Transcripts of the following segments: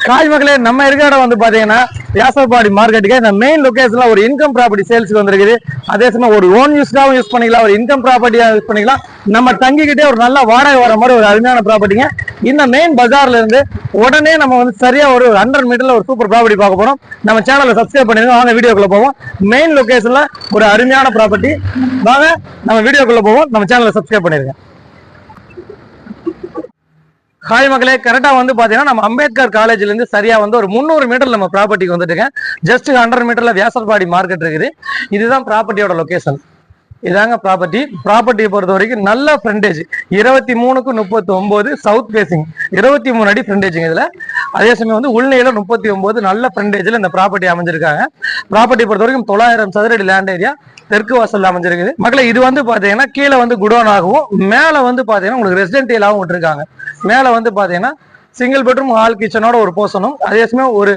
காய் மக்களே, நம்ம இருக்க இடம் வந்து பாத்தீங்கன்னா வியாசர்பாடி மார்க்கெட்டுக்கு இந்த மெயின் லொகேஷன்ல ஒரு இன்கம் ப்ராப்பர்ட்டி சேல்ஸ்க்கு வந்திருக்குது. அதே சமயம் ஒரு ஓன் யூஸ்க்காகவும் யூஸ் பண்ணிக்கலாம், ஒரு இன்கம் ப்ராப்பர்ட்டியா யூஸ் பண்ணிக்கலாம். நம்ம தங்கிக்கிட்டே ஒரு நல்ல வாடகை வர மாதிரி ஒரு அருமையான ப்ராப்பர்ட்டிங்க. இந்த மெயின் பஜார்ல இருந்து உடனே நம்ம வந்து சரியா ஒரு 100 மீட்டர்ல ஒரு சூப்பர் ப்ராப்பர்ட்டி பார்க்க போறோம். நம்ம சேனலை சப்ஸ்கிரைப் பண்ணிருங்க. வாங்க வீடியோக்குள்ள போவோம். மெயின் லொகேஷன்ல ஒரு அருமையான ப்ராப்பர்ட்டி. வாங்க நம்ம வீடியோக்குள்ள போவோம். நம்ம சேனலை சப்ஸ்கிரைப் பண்ணிருங்க. ஹாய் மக்களே, கரெக்டா வந்து பாத்தீங்கன்னா நம்ம அம்பேத்கர் காலேஜ்ல இருந்து சரியா வந்து ஒரு 300 மீட்டர் நம்ம ப்ராப்பர்ட்டிக்கு வந்துட்டுங்க. ஜஸ்ட் 100 மீட்டர்ல வியாசர்பாடி மார்க்கெட் இருக்குது. இதுதான் ப்ராப்பர்ட்டியோட லொகேஷன். இதாங்க ப்ராப்பர்ட்டியை பொறுத்த வரைக்கும் நல்ல ஃப்ரண்டேஜ் 23:39 சவுத் பேசிங் 23 அடி ஃப்ரண்டேஜுங்க இதுல. அதே சமயம் வந்து உள்நீள 39 நல்ல ஃப்ரண்டேஜ்ல இந்த ப்ராப்பர்ட்டி அமைஞ்சிருக்காங்க. ப்ராப்பர்ட்டியை பொறுத்த வரைக்கும் 900 சதுரடி லேண்ட் ஏரியா தெற்கு வாசல் அமைஞ்சிருக்குது. மக்களை இது வந்து பாத்தீங்கன்னா கீழே வந்து குடோன் ஆகவும் மேல வந்து பாத்தீங்கன்னா உங்களுக்கு ரெசிடென்டியலாகவும் விட்டுருக்காங்க. மேல வந்து பாத்தீங்கன்னா சிங்கிள் பெட்ரூம் ஹால் கிச்சனோட ஒரு போர்ஷனும், அதே சமயம் ஒரு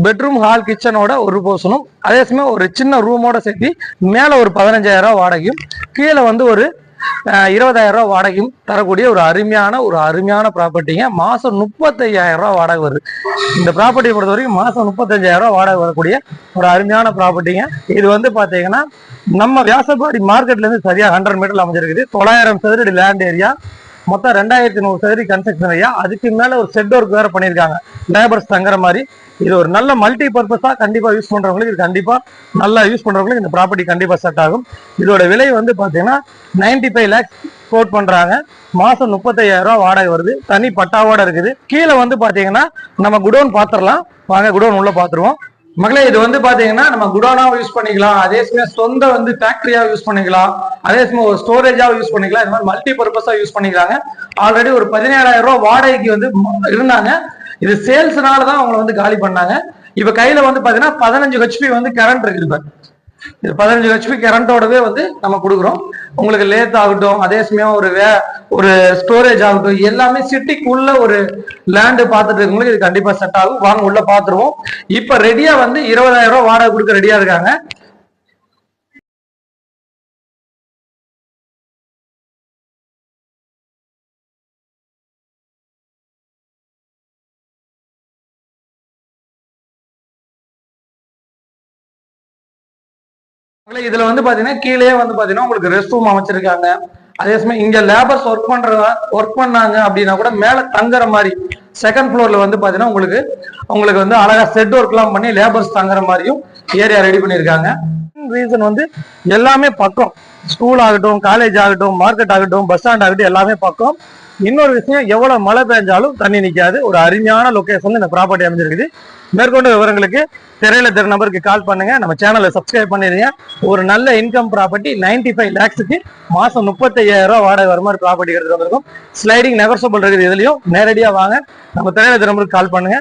பெட்ரூம் ஹால் கிச்சனோட ஒரு போர்ஷனும், அதே சமயம் ஒரு சின்ன ரூமோட சேர்த்து மேல ஒரு 15,000 வாடகையும் கீழே வந்து ஒரு 20,000 வாடகையும் தரக்கூடிய ஒரு அருமையான ப்ராப்பர்ட்டிங்க. மாசம் 35,000 வாடகை வருது. இந்த ப்ராப்பர்ட்டியை பொறுத்த வரைக்கும் மாசம் 35,000 வாடகை வரக்கூடிய ஒரு அருமையான ப்ராப்பர்ட்டிங்க. இது வந்து பாத்தீங்கன்னா நம்ம வியாசர்பாடி மார்க்கெட்ல இருந்து சரியா 100 மீட்டர்ல அமைஞ்சிருக்குது. 900 சதுரடி லேண்ட் ஏரியா, மொத்தம் 2100 சதுரடி கன்ஸ்ட்ரக்ஷன் ஏரியா. அதுக்கு மேல ஒரு செட் ஒர்க் வேற பண்ணியிருக்காங்க, லேபர்ஸ் தங்குற மாதிரி. இது ஒரு நல்ல மல்டி பர்பஸா கண்டிப்பா யூஸ் பண்றவங்களுக்கு இது கண்டிப்பா நல்லா யூஸ் பண்றவங்களுக்கு இந்த ப்ராப்பர்ட்டி கண்டிப்பா செட் ஆகும். இதோட விலை வந்து பாத்தீங்கன்னா 95 lakhs கோட் பண்றாங்க. மாசம் 35,000 வாடகை வருது. தனி பட்டாவோட இருக்குது. கீழே வந்து பாத்தீங்கன்னா நம்ம குடோன் பாத்திரலாம். வாங்க குடோன் உள்ள பாத்துருவோம். மக்களே, இது வந்து பாத்தீங்கன்னா நம்ம குடோனாவும் யூஸ் பண்ணிக்கலாம், அதே சமயம் சொந்த வந்து ஃபேக்டரியாவும் யூஸ் பண்ணிக்கலாம், அதே சமயம் ஒரு ஸ்டோரேஜாவும் யூஸ் பண்ணிக்கலாம். இந்த மாதிரி மல்டி பர்பஸா யூஸ் பண்ணிக்கிறாங்க. ஆல்ரெடி ஒரு 17,000 வாடகைக்கு வந்து இருந்தாங்க. இது சேல்ஸ்னால தான் அவங்களை வந்து காலி பண்ணாங்க. இப்ப கையில வந்து பாத்தீங்கன்னா 15 HP வந்து கரண்ட் இருக்குது. இப்ப இது 15 HP கரண்டோடவே வந்து நம்ம கொடுக்குறோம். உங்களுக்கு லேத் ஆகட்டும், அதே சமயம் ஒரு ஸ்டோரேஜ் ஆகட்டும், எல்லாமே சிட்டிக்குள்ள ஒரு லேண்டு பார்த்துட்டு இருக்கவங்களுக்கு இது கண்டிப்பா செட் ஆகும். வாங்க உள்ள பாத்துருவோம். இப்ப ரெடியா வந்து 20,000 வாடகை கொடுக்க ரெடியா இருக்காங்க. இதுல வந்து பாத்தீங்கன்னா கீழே வந்து பாத்தீங்கன்னா உங்களுக்கு ரெஸ்ட் ரூம் அமைச்சிருக்காங்க. அதே சமயம் இங்க லேபர்ஸ் ஒர்க் பண்ணாங்க அப்படின்னா கூட மேல தங்குற மாதிரி செகண்ட் ஃப்ளோர்ல வந்து பாத்தீங்கன்னா உங்களுக்கு வந்து அழகா செட் ஒர்க் எல்லாம் பண்ணி லேபர்ஸ் தங்குற மாதிரியும் ஏரியா ரெடி பண்ணிருக்காங்க. ரீசன் வந்து எல்லாமே பக்கம், ஸ்கூல் ஆகட்டும், காலேஜ் ஆகட்டும், மார்க்கெட் ஆகட்டும், பஸ் ஸ்டாண்ட் ஆகட்டும், எல்லாமே பக்கம். இன்னொரு விஷயம், எவ்வளவு மழை பெஞ்சாலும் தண்ணி நிக்காது. ஒரு அருமையான லொகேஷன் இந்த ப்ராப்பர்ட்டி அமைஞ்சிருக்குது. மேற்கொண்ட விவரங்களுக்கு திரையில தெரிய நம்பருக்கு கால் பண்ணுங்க. நம்ம சேனலை சப்ஸ்கிரைப் பண்ணிடுங்க. ஒரு நல்ல இன்கம் ப்ராப்பர்ட்டி 95 lakhsக்கு மாசம் 35,000 வாடகை வர மாதிரி ப்ராப்பர்ட்டி எடுத்து வந்திருக்கும். ஸ்லைடிங் நெகோஷியபிள் இருக்குது. இதுலயும் நேரடியா வாங்க. நம்ம திரையில தெரிய நம்பருக்கு கால் பண்ணுங்க.